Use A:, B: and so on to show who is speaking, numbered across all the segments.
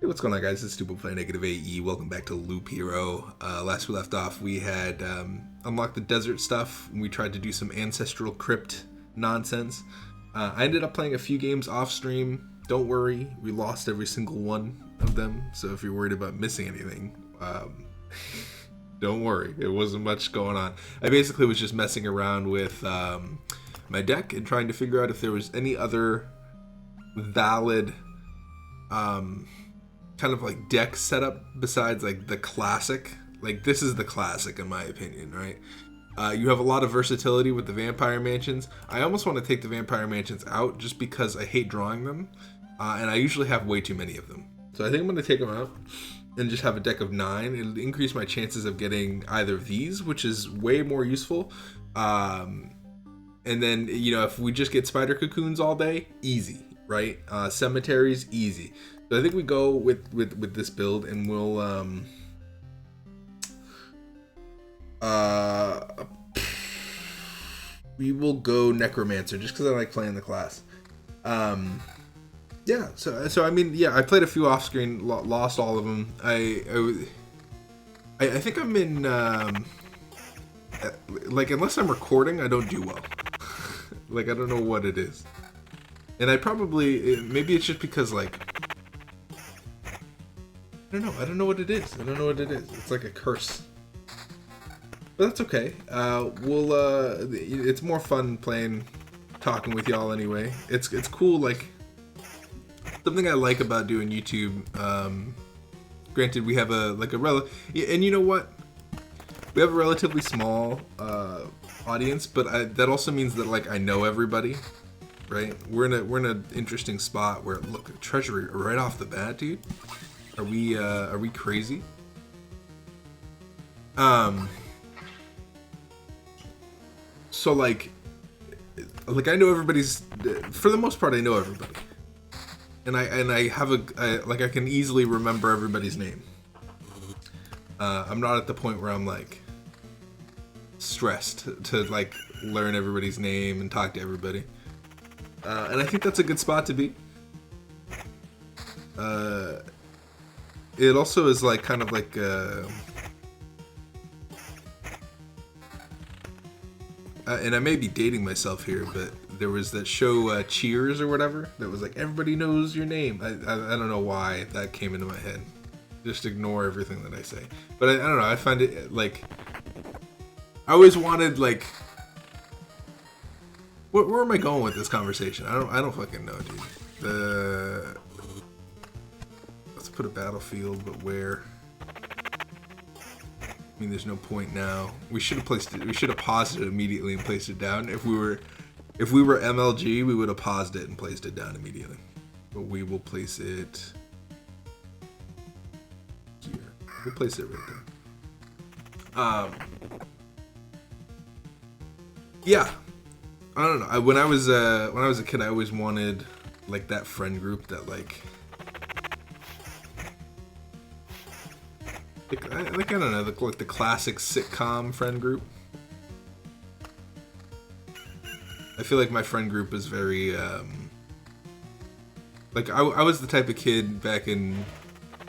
A: Hey, what's going on, guys? It's Stupid Play Negative AE. Welcome back to Loop Hero. Last we left off, we had unlocked the desert stuff, and we tried to do some ancestral crypt nonsense. I ended up playing a few games off stream. Don't worry, we lost every single one of them. So if you're worried about missing anything, don't worry. It wasn't much going on. I basically was just messing around with my deck and trying to figure out if there was any other valid kind of like deck setup besides like the classic. Like, this is the classic in my opinion, right? You have a lot of versatility with the vampire mansions. I almost want to take the vampire mansions out just because I hate drawing them, and I usually have way too many of them. So I think I'm going to take them out and just have a deck of 9. It'll increase my chances of getting either of these, which is way more useful. And then, you know, if we just get spider cocoons all day, easy, right? Cemeteries, easy. So I think we go with this build, and we'll we will go necromancer just because I like playing the class. Yeah. So I mean, yeah, I played a few off screen, lost all of them. I think I'm in like, unless I'm recording, I don't do well. Like, I don't know what it is, and I probably, maybe it's just because, like, I don't know what it is. It's like a curse. But that's okay. It's more fun talking with y'all anyway. It's cool. Like, something I like about doing YouTube. Granted, we have and you know what? We have a relatively small audience, but that also means that, like, I know everybody, right? We're in an interesting spot where, look, treasury right off the bat, dude. Are we crazy? So like I know everybody's, for the most part, I know everybody, and I have I can easily remember everybody's name. I'm not at the point where I'm like stressed to like learn everybody's name and talk to everybody, and I think that's a good spot to be. It also is like kind of like and I may be dating myself here, but there was that show Cheers or whatever that was like, everybody knows your name. I don't know why that came into my head. Just ignore everything that I say. But I don't know. I find it like, I always wanted, like, where am I going with this conversation? I don't fucking know, dude. Let's put a battlefield, but where? I mean, there's no point now. We should have placed it. We should have paused it immediately and placed it down. If we were MLG, we would have paused it and placed it down immediately. But we will place it here. We'll place it right there. Yeah. I don't know. When I was a kid, I always wanted like that friend group that like I don't know, like the classic sitcom friend group. I feel like my friend group is very like I was the type of kid back in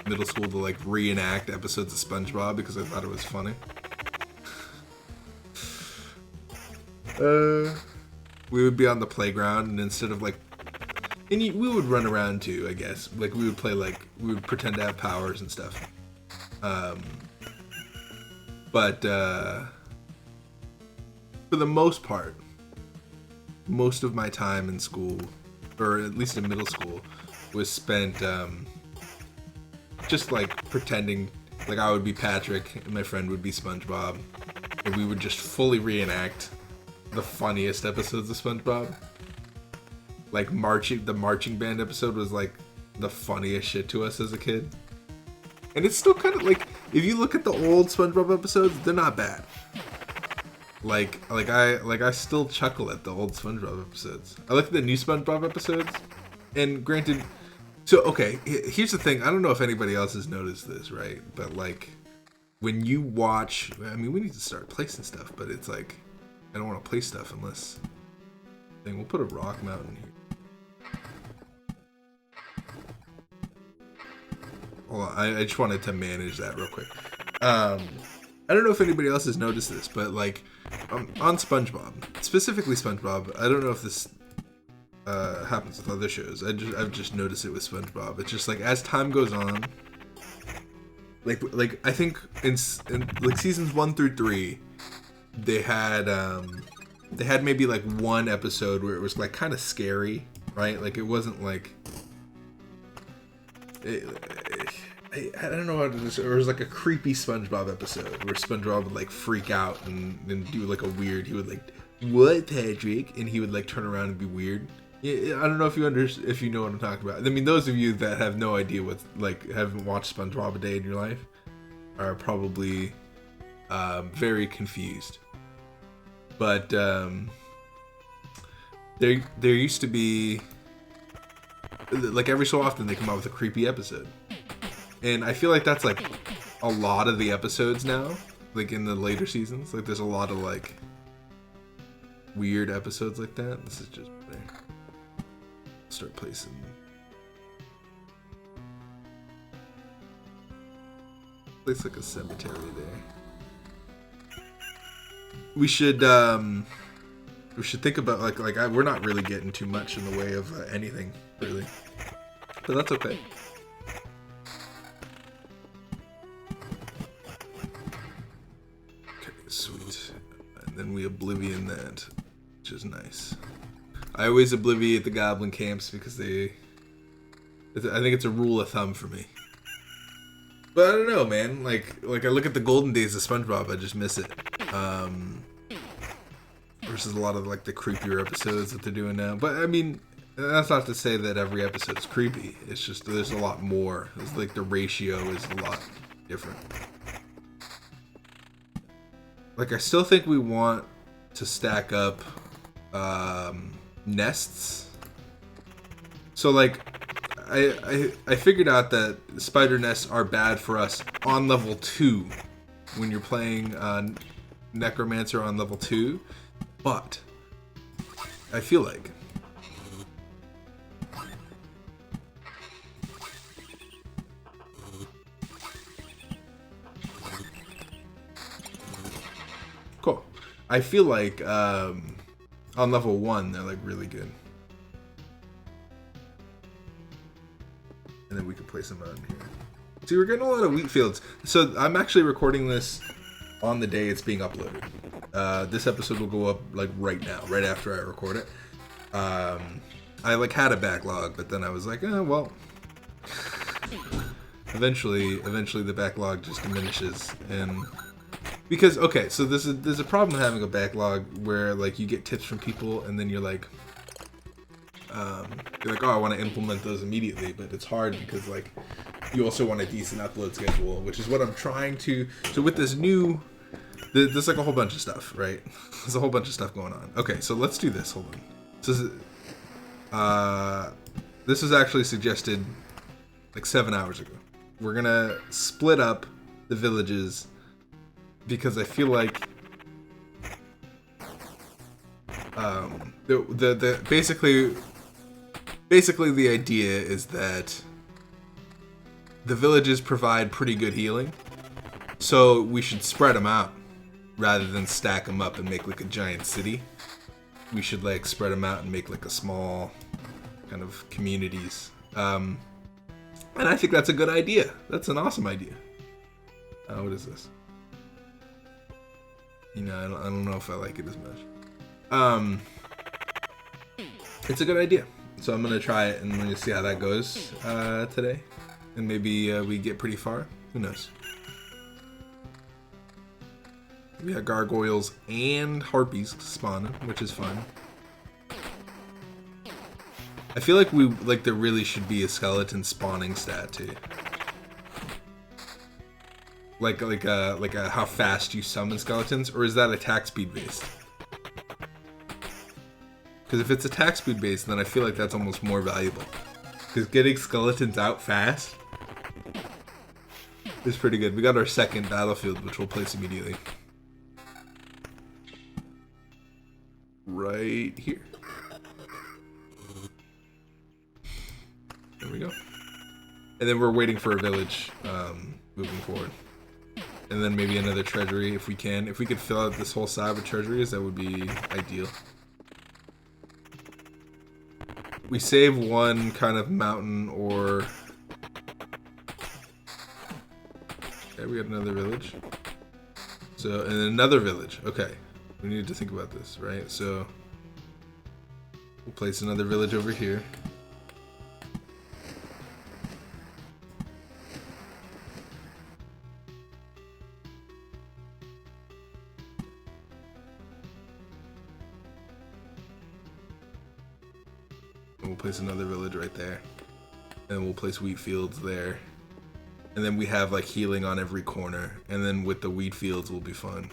A: middle school to like reenact episodes of SpongeBob because I thought it was funny. We would be on the playground, and instead of like, we would run around too, I guess. Like, we would play, like, we would pretend to have powers and stuff. But for the most part, most of my time in school, or at least in middle school, was spent just like pretending like I would be Patrick and my friend would be SpongeBob, and we would just fully reenact the funniest episodes of SpongeBob. Like the marching band episode was like the funniest shit to us as a kid. And it's still kind of like, if you look at the old SpongeBob episodes, they're not bad. Like I still chuckle at the old SpongeBob episodes. I look at the new SpongeBob episodes, and granted, so okay, here's the thing. I don't know if anybody else has noticed this, right? But like, when you watch, I mean, we need to start placing stuff, but it's like, I don't want to place stuff unless. We'll put a rock mountain here. hold on. I just wanted to manage that real quick. I don't know if anybody else has noticed this, but like on SpongeBob, specifically SpongeBob, I don't know if this happens with other shows. I've just noticed it with SpongeBob. It's just like as time goes on, like I think in like seasons 1 through 3, they had maybe like one episode where it was like kind of scary, right? Like it wasn't like I don't know how to describe. It was like a creepy SpongeBob episode where SpongeBob would like freak out and do like a weird. He would like, "What, Patrick?" And he would like turn around and be weird. Yeah, I don't know if you know what I'm talking about. I mean, those of you that have no idea what, like, haven't watched SpongeBob a day in your life are probably very confused. But there used to be, like, every so often they come out with a creepy episode. And I feel like that's like a lot of the episodes now, like in the later seasons. Like there's a lot of like weird episodes like that. This is just there. Start placing. Place like a cemetery there. We should think about we're not really getting too much in the way of anything really, but that's okay. Sweet. And then we oblivion that, which is nice. I always obliviate the goblin camps because I think it's a rule of thumb for me. But I don't know, man. Like I look at the golden days of SpongeBob, I just miss it. Versus a lot of like the creepier episodes that they're doing now. But I mean, that's not to say that every episode is creepy. It's just there's a lot more. It's like the ratio is a lot different. Like, I still think we want to stack up nests. So, like, I figured out that spider nests are bad for us on level 2 when you're playing Necromancer on level 2. But I feel like cool. I feel like on level 1 they're like really good. And then we can place them out in here. See, we're getting a lot of wheat fields. So I'm actually recording this on the day it's being uploaded. This episode will go up like right now, right after I record it. I like had a backlog, but then I was like, oh well. Eventually the backlog just diminishes, and because okay, so there's a problem with having a backlog where like you get tips from people, and then you're like, oh, I want to implement those immediately, but it's hard because like you also want a decent upload schedule, which is what I'm trying to. So with this new, there's like a whole bunch of stuff, right? There's a whole bunch of stuff going on. Okay, so let's do this. Hold on. This was actually suggested like 7 hours ago. We're gonna split up the villages because I feel like the basically the idea is that the villages provide pretty good healing, so we should spread them out rather than stack them up and make like a giant city. We should like spread them out and make like a small kind of communities. And I think that's a good idea. That's an awesome idea. What is this? You know, I don't know if I like it as much. It's a good idea. So I'm gonna try it and I'm gonna see how that goes today. And maybe we get pretty far. Who knows? We got gargoyles and harpies spawning, which is fun. I feel like there really should be a skeleton spawning stat too. Like how fast you summon skeletons, or is that attack speed based? Because if it's attack speed based, then I feel like that's almost more valuable. Because getting skeletons out fast is pretty good. We got our second battlefield, which we'll place immediately. Right here. There we go. And then we're waiting for a village moving forward. And then maybe another treasury if we can. If we could fill out this whole side with treasuries, that would be ideal. We save one kind of mountain or... Okay, we got another village. So, and another village. Okay. We need to think about this, right? So, we'll place another village over here. And we'll place another village right there. And we'll place wheat fields there. And then we have like healing on every corner. And then with the wheat fields will be fun.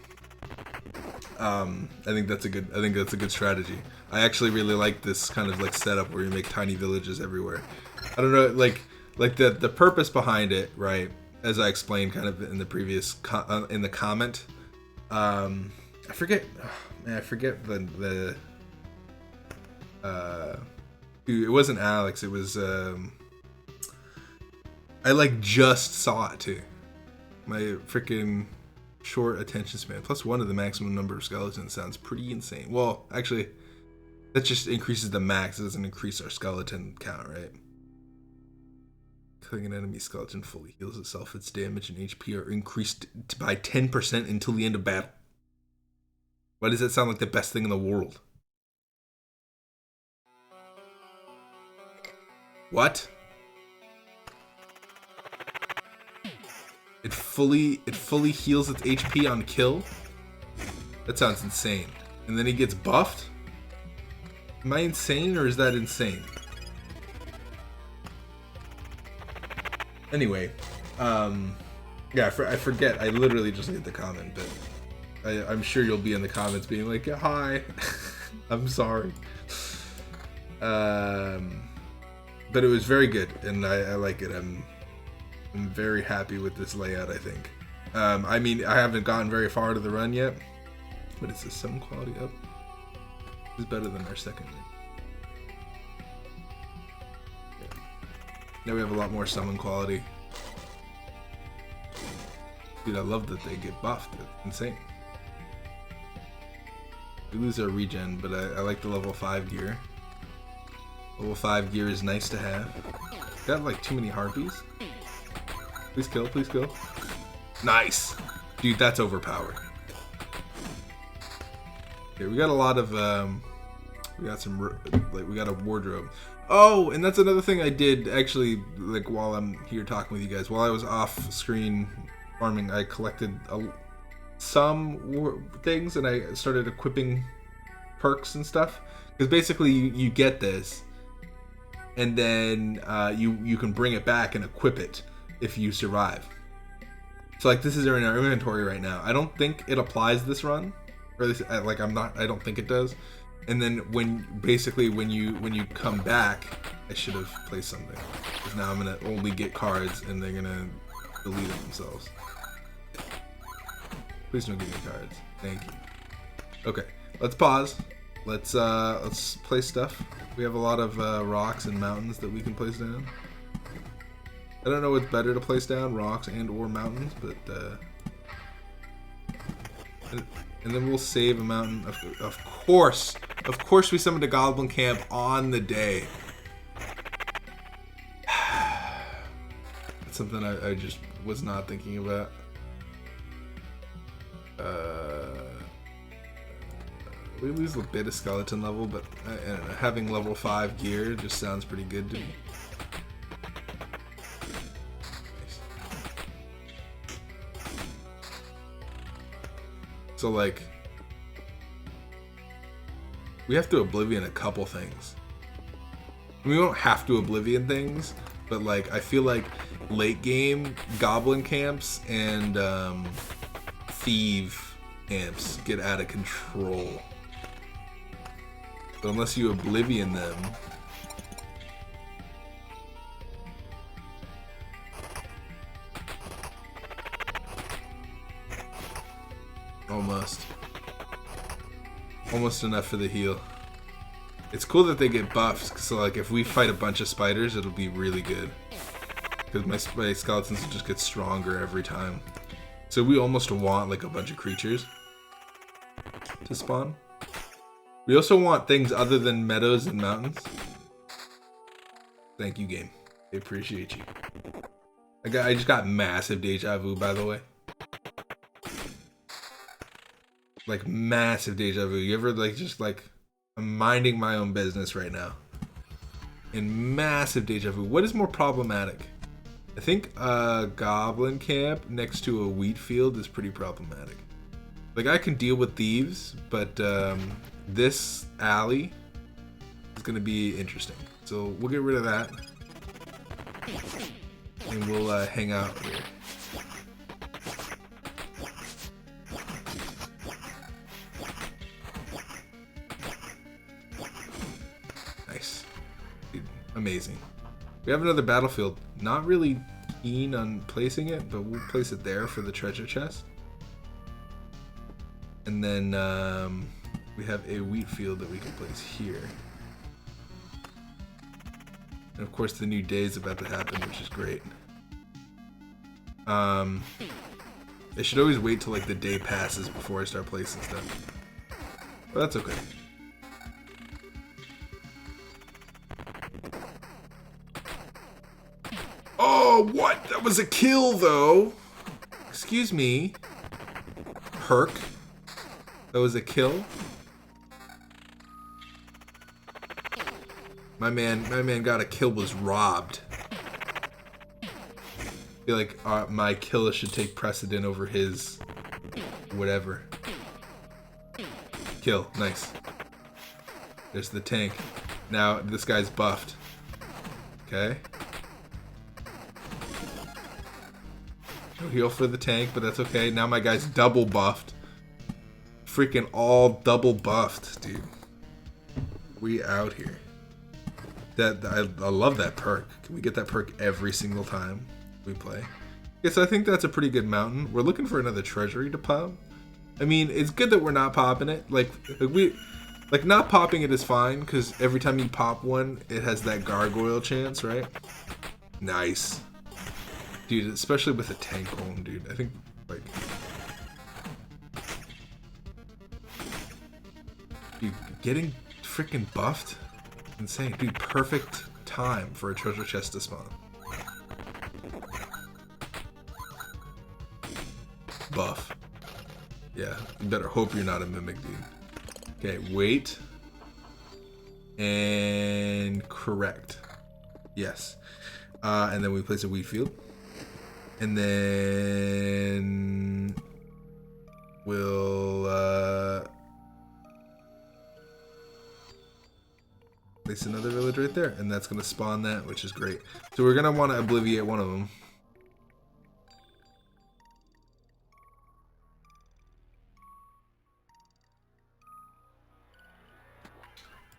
A: I think that's a good strategy. I actually really like this kind of like setup where you make tiny villages everywhere. I don't know, like the purpose behind it, right? As I explained kind of in the previous in the comment. I forget the it wasn't Alex, it was I like just saw it too. My freaking short attention span. Plus one of the maximum number of skeletons sounds pretty insane. Well, actually, that just increases the max. It doesn't increase our skeleton count, right? Killing an enemy skeleton fully heals itself. Its damage and HP are increased by 10% until the end of battle. Why does that sound like the best thing in the world? What? It fully heals its HP on kill? That sounds insane. And then he gets buffed? Am I insane or is that insane? Anyway, yeah, I forget. I literally just hit the comment, but I'm sure you'll be in the comments being like, hi, I'm sorry. But it was very good, and I like it. I'm very happy with this layout, I think. I mean, I haven't gotten very far into the run yet, but it's a some quality up. It's better than our second one. Yeah. Now we have a lot more summon quality. Dude, I love that they get buffed. It's insane. We lose our regen, but I like the level 5 gear. Level 5 gear is nice to have. Got like too many harpies. Please kill, please kill. Nice! Dude, that's overpowered. Okay, we got a lot of, we got a wardrobe. Oh, and that's another thing I did, actually, like, while I'm here talking with you guys. While I was off screen farming, I collected some things, and I started equipping perks and stuff. Because basically, you get this, and then you can bring it back and equip it if you survive. So like this is in our inventory right now. I don't think it applies this run, or at least I don't think it does. And then when you come back, I should have placed something. Because now I'm gonna only get cards and they're gonna delete it themselves. Please don't give me cards. Thank you. Okay, let's pause. Let's place stuff. We have a lot of rocks and mountains that we can place down. I don't know what's better to place down, rocks and or mountains, but and then we'll save a mountain. Of course we summoned a goblin camp on the day. That's something I just was not thinking about. We lose a bit of skeleton level, but I don't know, having level 5 gear just sounds pretty good to me. So like, we have to Oblivion a couple things. We don't have to Oblivion things, but like, I feel like late game goblin camps and thief camps get out of control. So unless you Oblivion them, almost enough for the heal. It's cool that they get buffs, so like if we fight a bunch of spiders, it'll be really good. because my skeletons just get stronger every time. So we almost want like a bunch of creatures to spawn. We also want things other than meadows and mountains. Thank you, game. I appreciate you. I just got massive deja vu, by the way. Like massive deja vu. You ever like just like I'm minding my own business right now. And massive deja vu. What is more problematic? I think a goblin camp next to a wheat field is pretty problematic. Like I can deal with thieves, but this alley is gonna be interesting. So we'll get rid of that. And we'll hang out here. Nice. Dude, amazing. We have another battlefield. Not really keen on placing it, but we'll place it there for the treasure chest. And then we have a wheat field that we can place here. And of course the new day is about to happen, which is great. I should always wait till like the day passes before I start placing stuff. But that's okay. Oh, what? That was a kill though. Excuse me. Perk. That was a kill. My man got a kill, was robbed. I feel like my kill should take precedent over his whatever. Kill, nice. There's the tank. Now this guy's buffed. Okay. No heal for the tank, but that's okay. Now my guy's double buffed. Freaking all double buffed, dude. We out here. I love that perk. Can we get that perk every single time we play? Yes, I think that's a pretty good mountain. We're looking for another treasury to pop. I mean, it's good that we're not popping it. Like not popping it is fine because every time you pop one, it has that gargoyle chance, right? Nice, dude. Especially with a tank home, dude. I think like, dude, getting freaking buffed. Insane, dude. Perfect time for a treasure chest to spawn. Buff. Yeah, you better hope you're not a mimic, dude. Okay, wait. And correct. Yes. And then we place a wheat field. And then we'll place another village right there, and that's gonna spawn that, which is great. So we're gonna want to obliviate one of them.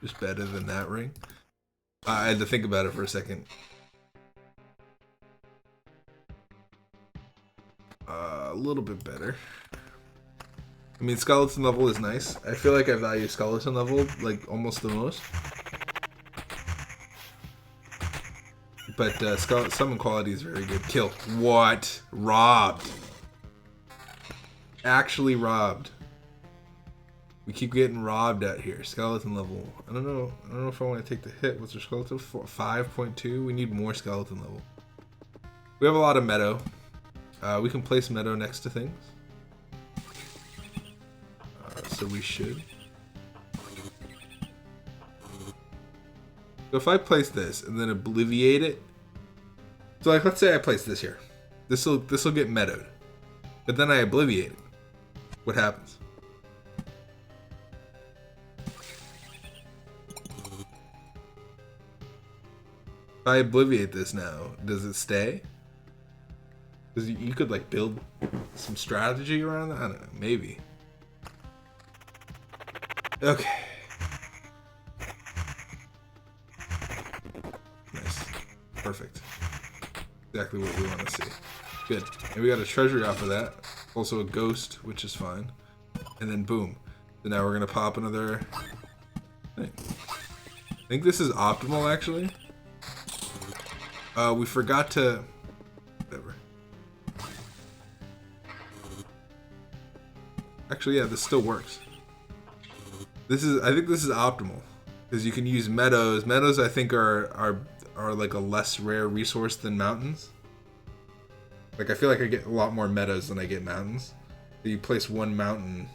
A: Just better than that ring. I had to think about it for a second. A little bit better. I mean, skeleton level is nice. I feel like I value skeleton level like almost the most. But summon quality is very good. Kill. What? Robbed. Actually robbed. We keep getting robbed out here. Skeleton level. I don't know if I want to take the hit. What's our skeleton? 5.2. We need more skeleton level. We have a lot of meadow. We can place meadow next to things. So we should. So if I place this and then obliviate it, so like let's say I place this here, this will get meadowed, but then I obliviate it. What happens? If I obliviate this now, does it stay? Because you could like build some strategy around that. I don't know, maybe. Okay. Nice. Perfect. Exactly what we want to see. Good. And we got a treasury off of that. Also a ghost, which is fine. And then boom. So now we're going to pop another thing. I think this is optimal, actually. We forgot to... Whatever. Actually, yeah, this still works. I think this is optimal because you can use meadows. Meadows, I think, are like a less rare resource than mountains. Like, I feel like I get a lot more meadows than I get mountains. So you place one mountain,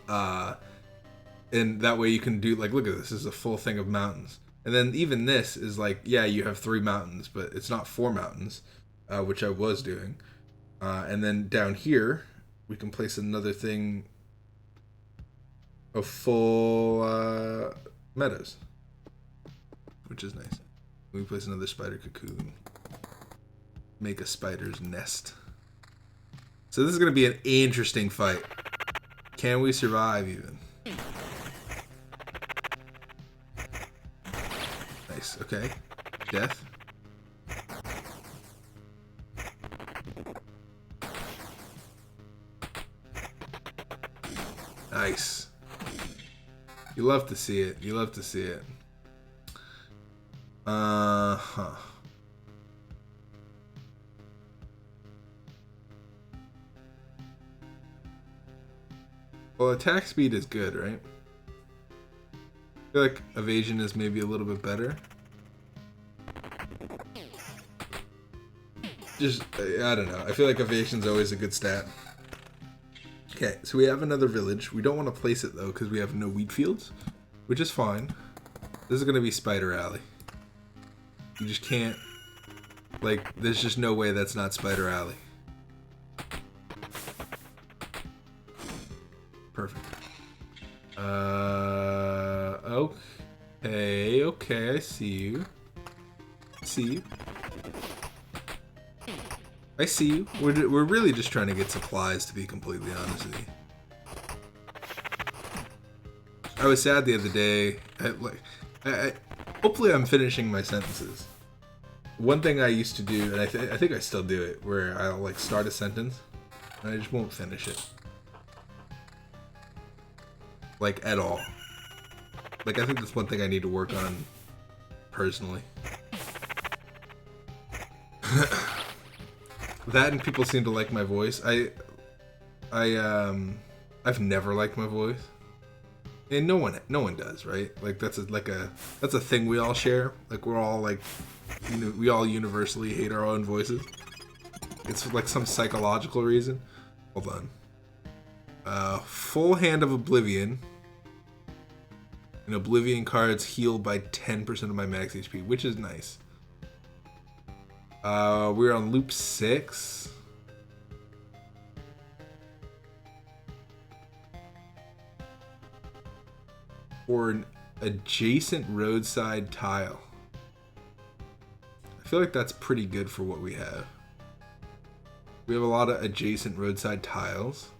A: and that way you can do, like, look at this. This is a full thing of mountains. And then even this is like, yeah, you have 3 mountains, but it's not 4 mountains, which I was doing. And then down here, we can place another thing of full meadows, which is nice. We place another spider cocoon. Make a spider's nest. So this is going to be an interesting fight. Can we survive even? Nice, okay. Death. Nice. You love to see it. You love to see it. Huh. Well, attack speed is good, right? I feel like evasion is maybe a little bit better. Just, I don't know. I feel like evasion's always a good stat. Okay, so we have another village. We don't want to place it, though, because we have no wheat fields, which is fine. This is going to be Spider Alley. You just can't, like, there's just no way that's not Spider Alley. Perfect. Okay, I see you. I see you. We're really just trying to get supplies, to be completely honest with you. I was sad the other day. Hopefully I'm finishing my sentences. One thing I used to do, and I think I still do it, where I'll like start a sentence, and I just won't finish it. Like, at all. Like, I think that's one thing I need to work on personally. That and people seem to like my voice. I've never liked my voice. And no one does, right? Like, that's a thing we all share. Like, we're all like, you know, we all universally hate our own voices. It's like some psychological reason. Hold on. Full Hand of Oblivion. And Oblivion cards heal by 10% of my max HP, which is nice. We're on loop 6. Or an adjacent roadside tile. I feel like that's pretty good for what we have. We have a lot of adjacent roadside tiles.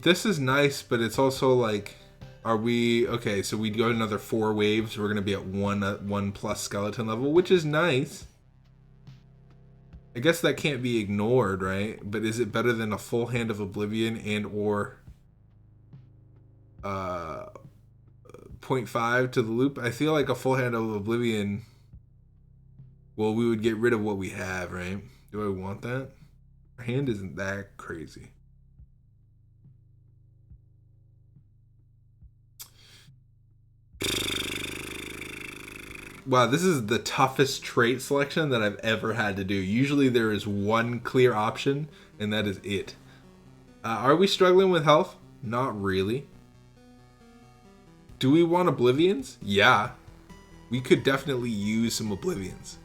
A: This is nice, but it's also like, are we okay? So we go another 4 waves. We're gonna be at 1 plus skeleton level, which is nice. I guess that can't be ignored, right? But is it better than a Full Hand of Oblivion and or 0.5 to the loop? I feel like a Full Hand of Oblivion. Well, we would get rid of what we have, right? Do I want that? Our hand isn't that crazy. Wow, this is the toughest trait selection that I've ever had to do. Usually there is one clear option, and that is it. Are we struggling with health? Not really. Do we want Oblivions? Yeah. We could definitely use some Oblivions.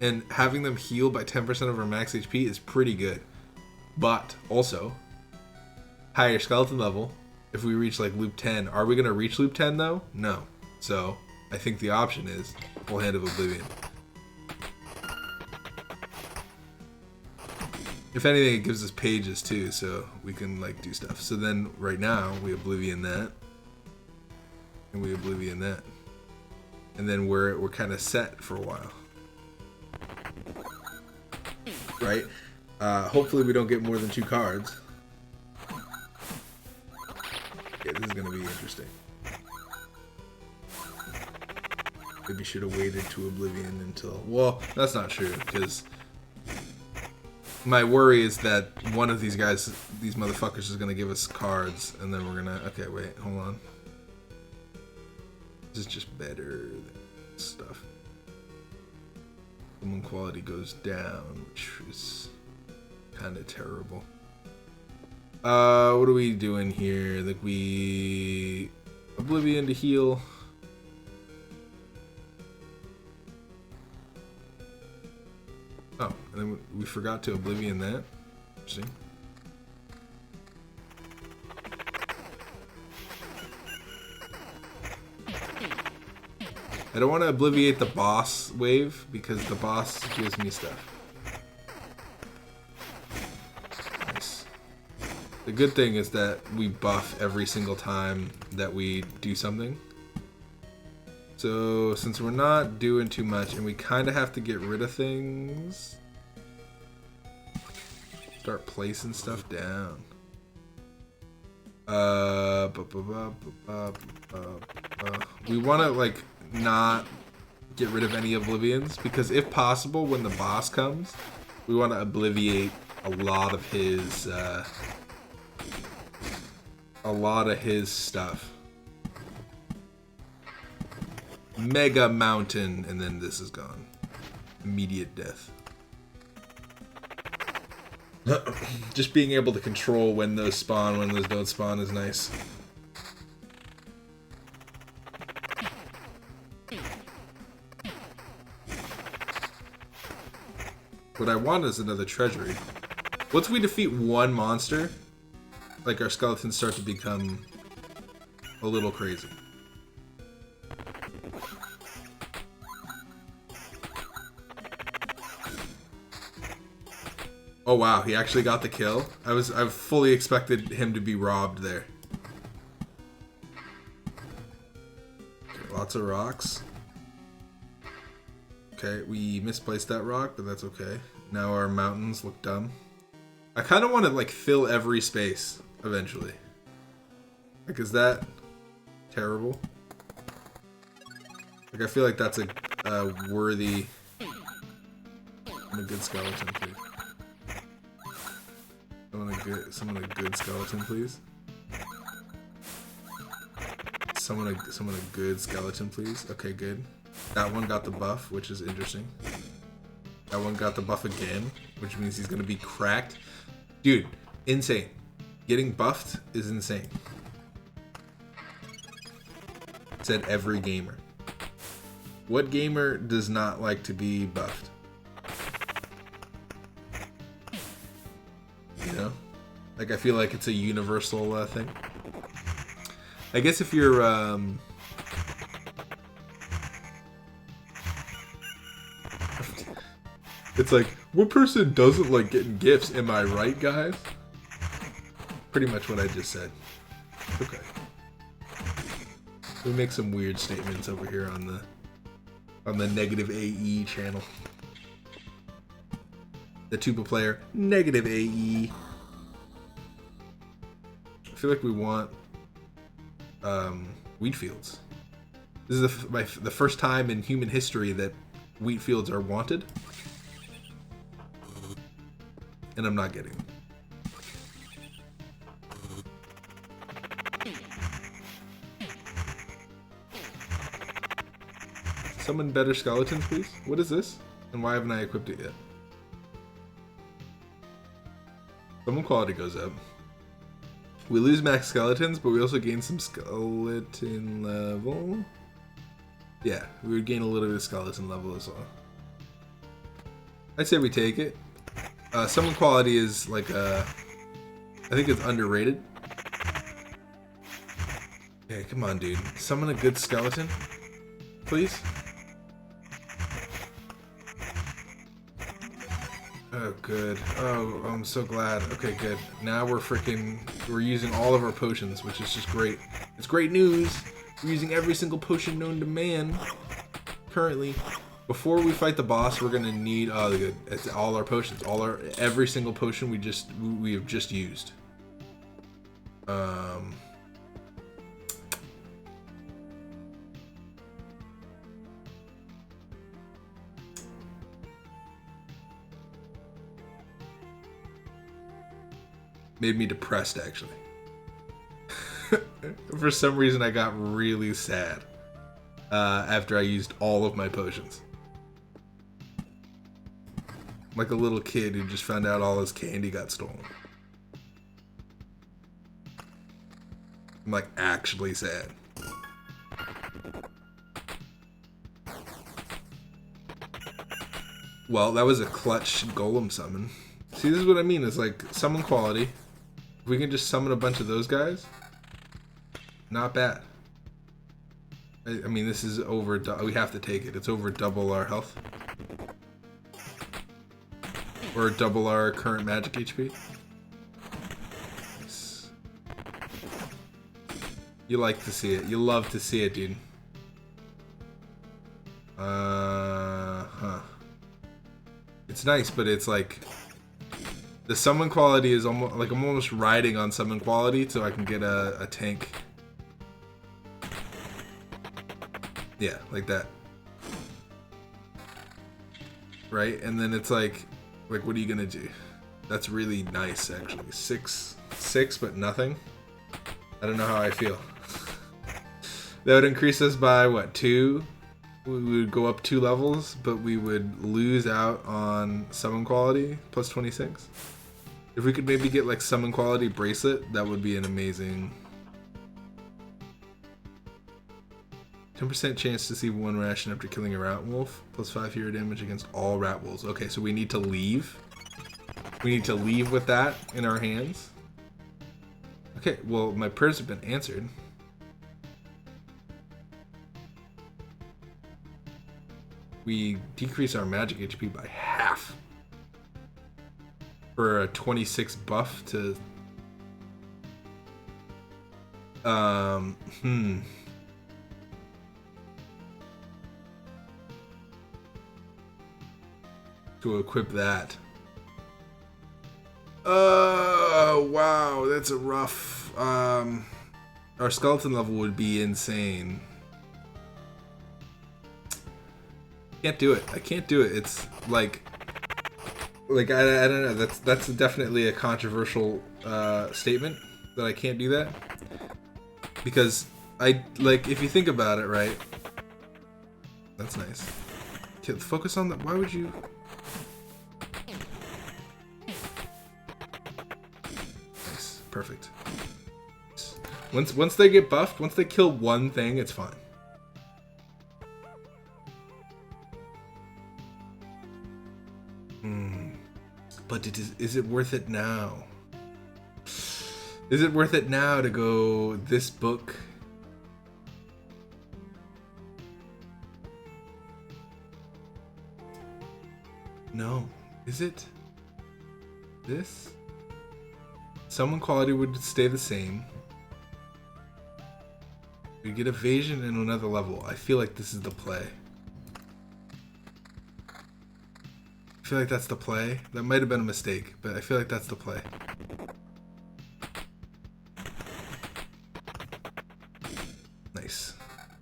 A: And having them heal by 10% of our max HP is pretty good. But, also, higher skeleton level. If we reach, like, loop 10. Are we going to reach loop 10, though? No. So, I think the option is Full Hand of Oblivion. If anything, it gives us pages too, so we can like do stuff. So then right now we Oblivion that. And we Oblivion that. And then we're kind of set for a while. Right? Hopefully we don't get more than 2 cards. Yeah, this is gonna be interesting. Maybe should have waited to Oblivion until... Well, that's not true, because... My worry is that one of these guys, these motherfuckers, is gonna give us cards, and then we're gonna... Okay, wait, hold on. This is just better than stuff. Summon quality goes down, which is kind of terrible. What are we doing here? Like we... Oblivion to heal. Oh, and then we forgot to Oblivion that. Interesting. I don't want to Obliviate the boss wave because the boss gives me stuff. Nice. The good thing is that we buff every single time that we do something. So since we're not doing too much and we kind of have to get rid of things, start placing stuff down. We want to like not get rid of any Oblivions because if possible when the boss comes we want to Obliviate a lot of his stuff. Mega mountain, and then this is gone. Immediate death. Just being able to control when those spawn, when those don't spawn is nice. What I want is another treasury. Once we defeat one monster, like our skeletons start to become a little crazy. Oh wow, he actually got the kill. I fully expected him to be robbed there. Okay, lots of rocks. Okay, we misplaced that rock, but that's okay. Now our mountains look dumb. I kind of want to like fill every space eventually. Like, is that terrible? Like, I feel like that's a worthy and a good skeleton, please. Someone a good skeleton, please. Someone a good skeleton, please. Okay, good. That one got the buff, which is interesting. That one got the buff again, which means he's gonna be cracked. Dude, insane. Getting buffed is insane. Said every gamer. What gamer does not like to be buffed? You know? Like, I feel like it's a universal thing. I guess if you're, it's like, what person doesn't like getting gifts? Am I right, guys? Pretty much what I just said. Okay. We make some weird statements over here on the NegativeAE channel. The tuba player, NegativeAE. I feel like we want wheat fields. This is the first time in human history that wheat fields are wanted, and I'm not getting them. Summon better skeletons, please. What is this? And why haven't I equipped it yet? Summon quality goes up. We lose max skeletons, but we also gain some skeleton level. Yeah, we would gain a little bit of skeleton level as well. I'd say we take it. Summon quality is like I think it's underrated. Okay, come on, dude. Summon a good skeleton, please. Oh, good. Oh, I'm so glad. Okay, good. Now we're using all of our potions, which is just great. It's great news. We're using every single potion known to man currently. Before we fight the boss, we're gonna need good. It's all our potions. Every single potion we have just used. Made me depressed, actually. For some reason, I got really sad after I used all of my potions. Like a little kid who just found out all his candy got stolen. I'm like actually sad. Well, that was a clutch golem summon. See, this is what I mean. It's like summon quality. If we can just summon a bunch of those guys, not bad. I mean, this is over. We have to take it. It's over double our health. Or double our current magic HP. Nice. You like to see it. You love to see it, dude. It's nice, but it's like the summon quality is almost like I'm almost riding on summon quality so I can get a tank. Yeah, like that. Right? And then it's like what are you gonna do? That's really nice, actually. Six, but nothing. I don't know how I feel. That would increase us by what, 2? We would go up 2 levels, but we would lose out on summon quality plus 26. If we could maybe get like summon quality bracelet, that would be an amazing. 10% chance to see 1 ration after killing a rat wolf, plus 5 hero damage against all rat wolves. Okay, so we need to leave. We need to leave with that in our hands. Okay, well, my prayers have been answered. We decrease our magic HP by half for a 26 buff to to equip that. Wow, that's a rough. Our skeleton level would be insane. Can't do it. I can't do it. It's like I don't know. That's definitely a controversial statement that I can't do that, because I like, if you think about it, right? That's nice. Okay, focus on that. Why would you? Nice, perfect. Once they get buffed, once they kill one thing, it's fine. But is it worth it now? Is it worth it now to go this book? No. Is it? This? Summon quality would stay the same. We get evasion in another level. I feel like this is the play. I feel like that's the play. That might have been a mistake, but I feel like that's the play. Nice.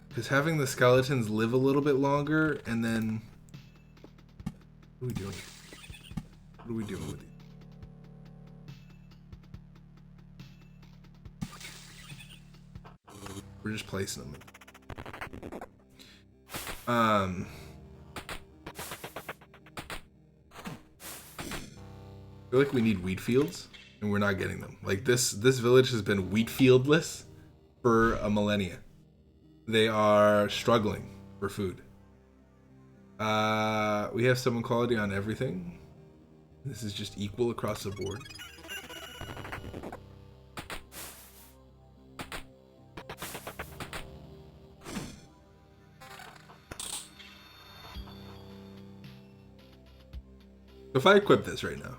A: Because having the skeletons live a little bit longer, and then... What are we doing? What are we doing with these? We're just placing them. I feel like we need wheat fields, and we're not getting them. Like this village has been wheat fieldless for a millennia. They are struggling for food. We have summon quality on everything. This is just equal across the board. If I equip this right now,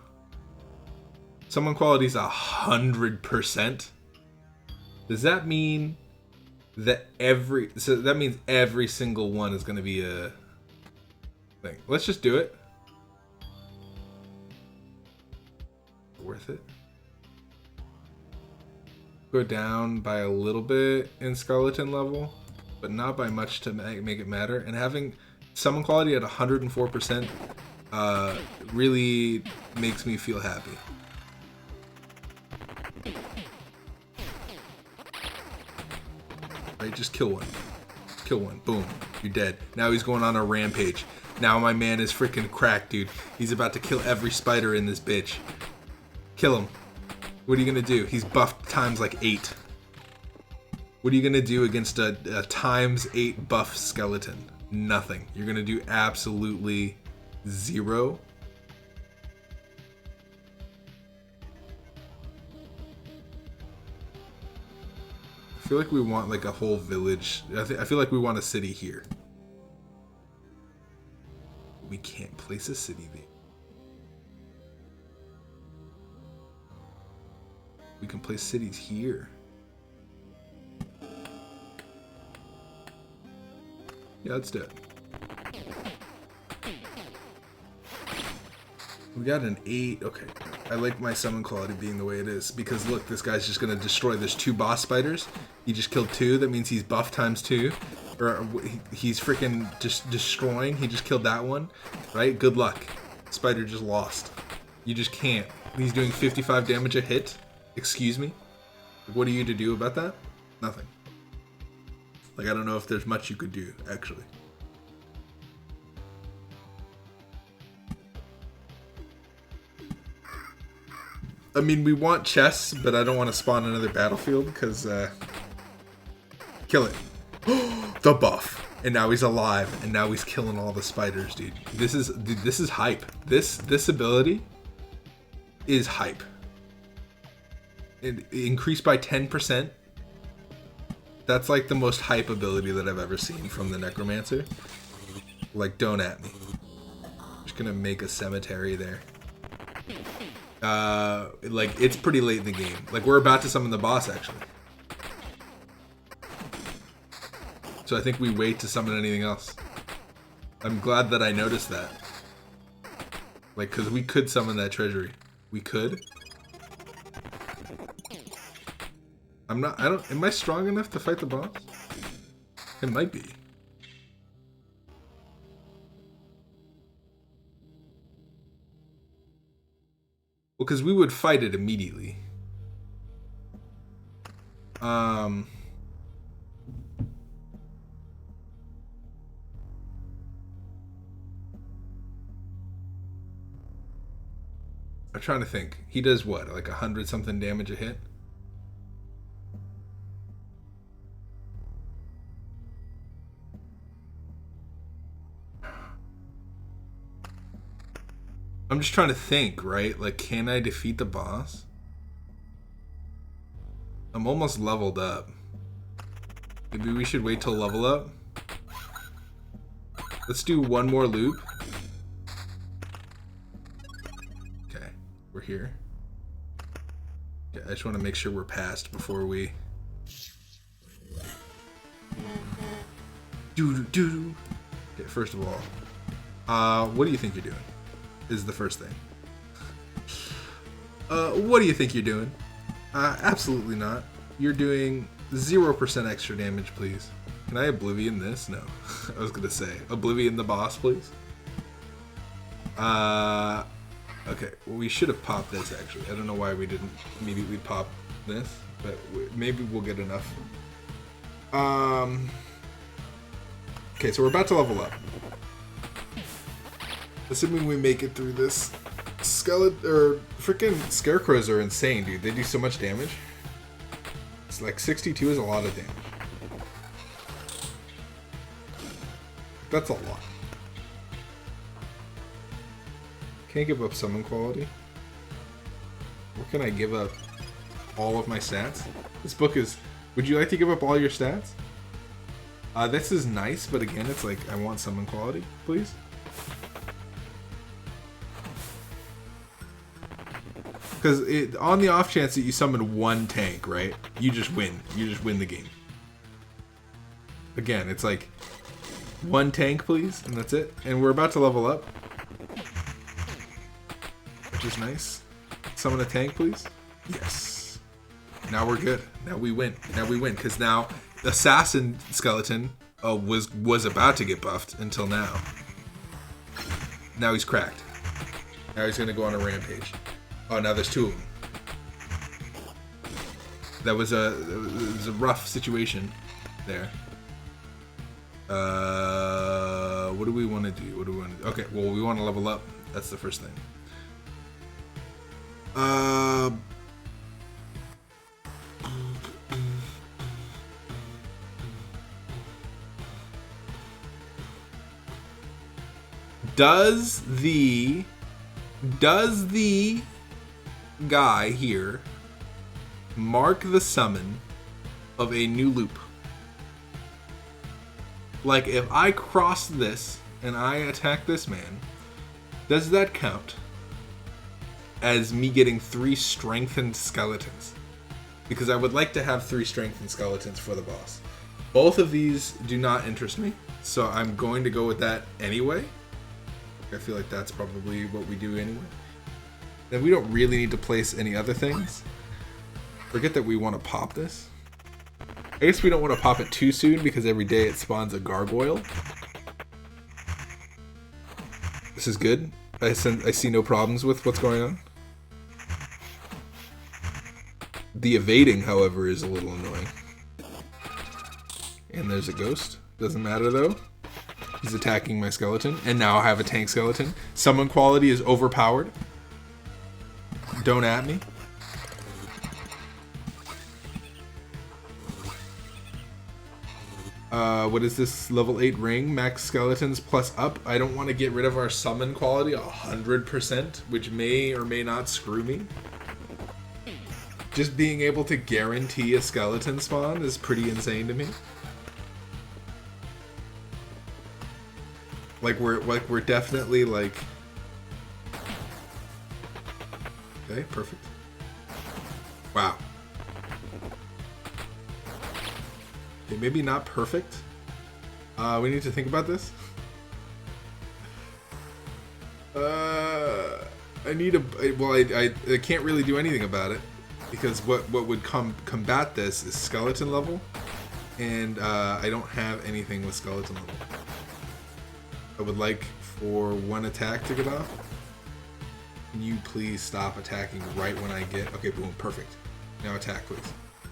A: summon quality is 100%. Does that mean that that means every single one is going to be a thing? Let's just do it. Worth it. Go down by a little bit in skeleton level, but not by much to make it matter. And having summon quality at 104% really makes me feel happy. Right, just kill one. Kill one. Boom. You're dead. Now he's going on a rampage. Now my man is freaking cracked, dude. He's about to kill every spider in this bitch. Kill him. What are you gonna do? He's buffed times like 8. What are you gonna do against a times 8 buff skeleton? Nothing. You're gonna do absolutely 0. I feel like we want like a whole village. I feel like we want a city here. We can't place a city there. We can place cities here. Yeah, let's do it. We got an 8. Okay. I like my summon quality being the way it is. Because look, this guy's just going to destroy. There's 2 boss spiders. He just killed 2. That means he's buffed times 2. Or he's freaking just destroying. He just killed that one. Right? Good luck. Spider just lost. You just can't. He's doing 55 damage a hit. Excuse me? What are you to do about that? Nothing. Like, I don't know if there's much you could do, actually. I mean, we want chests, but I don't want to spawn another battlefield, because, kill it. The buff. And now he's alive, and now he's killing all the spiders, dude. This is hype. This ability is hype. It increased by 10%. That's like the most hype ability that I've ever seen from the Necromancer. Like, don't at me. Just gonna make a cemetery there. Like, it's pretty late in the game. Like, we're about to summon the boss, actually. So I think we wait to summon anything else. I'm glad that I noticed that. Like, because we could summon that treasury. We could. Am I strong enough to fight the boss? It might be. Well, because we would fight it immediately. I'm trying to think. He does what? Like 100 something damage a hit? I'm just trying to think, right? Like, can I defeat the boss? I'm almost leveled up. Maybe we should wait till level up. Let's do one more loop. Okay, we're here. Okay, I just want to make sure we're past before we... Okay, first of all, what do you think you're doing? Is the first thing. What do you think you're doing? Absolutely not. You're doing 0% extra damage, please. Can I Oblivion this? No. I was gonna say, Oblivion the boss, please. Okay, well, we should have popped this, actually. I don't know why we didn't immediately pop this, but maybe we'll get enough. Okay, so we're about to level up. Assuming we make it through this, freaking scarecrows are insane, dude. They do so much damage. It's like 62 is a lot of damage. That's a lot. Can't give up summon quality. What can I give up? All of my stats? This book is... Would you like to give up all your stats? This is nice, but again, it's like, I want summon quality, please. Because on the off chance that you summon one tank, right? You just win. You just win the game. Again, it's like, one tank, please, and that's it. And we're about to level up. Which is nice. Summon a tank, please. Yes. Now we're good. Now we win. Now we win. Because now, Assassin Skeleton was about to get buffed until now. Now he's cracked. Now he's going to go on a rampage. Oh, now there's 2 of them. That was a rough situation. There. What do we want to do? What do we want to do? Okay, well, we want to level up. That's the first thing. Does the guy here mark the summon of a new loop? Like, if I cross this and I attack this man, does that count as me getting 3 strengthened skeletons? Because I would like to have 3 strengthened skeletons for the boss. Both of these do not interest me, so I'm going to go with that anyway. I feel like that's probably what we do anyway. Then we don't really need to place any other things. Forget that we want to pop this. I guess we don't want to pop it too soon because every day it spawns a gargoyle. This is good. I see no problems with what's going on. The evading, however, is a little annoying. And there's a ghost. Doesn't matter though. He's attacking my skeleton. And now I have a tank skeleton. Summon quality is overpowered. Don't at me. What is this? Level 8 ring, max skeletons plus up. I don't want to get rid of our summon quality 100%, which may or may not screw me. Just being able to guarantee a skeleton spawn is pretty insane to me. We're definitely like. Okay, perfect. Wow. Okay, maybe not perfect. We need to think about this. I need a. Well, I can't really do anything about it because what would combat this is skeleton level, and I don't have anything with skeleton level. I would like for one attack to get off. Can you please stop attacking right when I get... Okay, boom, perfect. Now attack, please.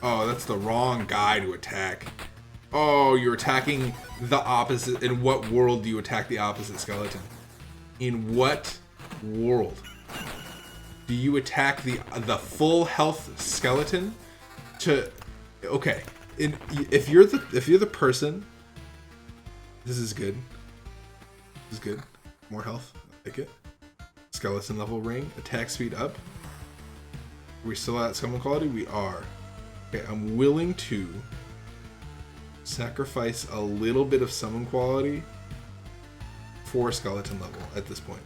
A: Oh, that's the wrong guy to attack. Oh, you're attacking the opposite. In what world do you attack the opposite skeleton? In what world do you attack the full health skeleton to... Okay, if you're the person... This is good. This is good. More health. I like it. Skeleton level ring. Attack speed up. Are we still at summon quality? We are. Okay, I'm willing to sacrifice a little bit of summon quality for skeleton level at this point.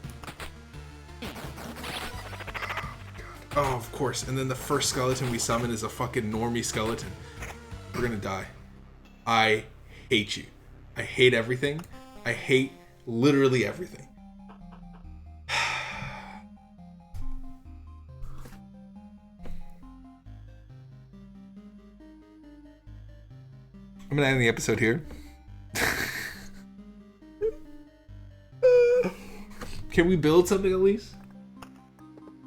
A: Oh, of course. And then the first skeleton we summon is a fucking normie skeleton. We're gonna die. I hate you. I hate everything. I hate literally everything. I'm gonna end the episode here. Can we build something at least?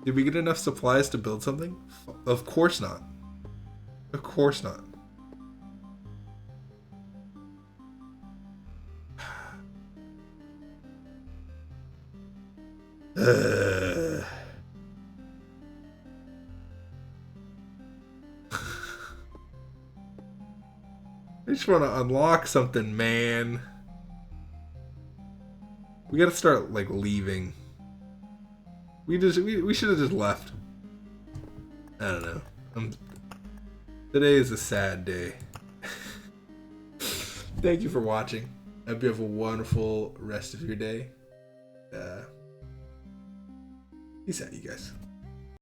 A: Did we get enough supplies to build something? Of course not. Of course not. I just want to unlock something, man. We gotta start like leaving. We should have just left. I don't know. Today is a sad day. Thank you for watching. I hope you have a wonderful rest of your day. Peace out, you guys.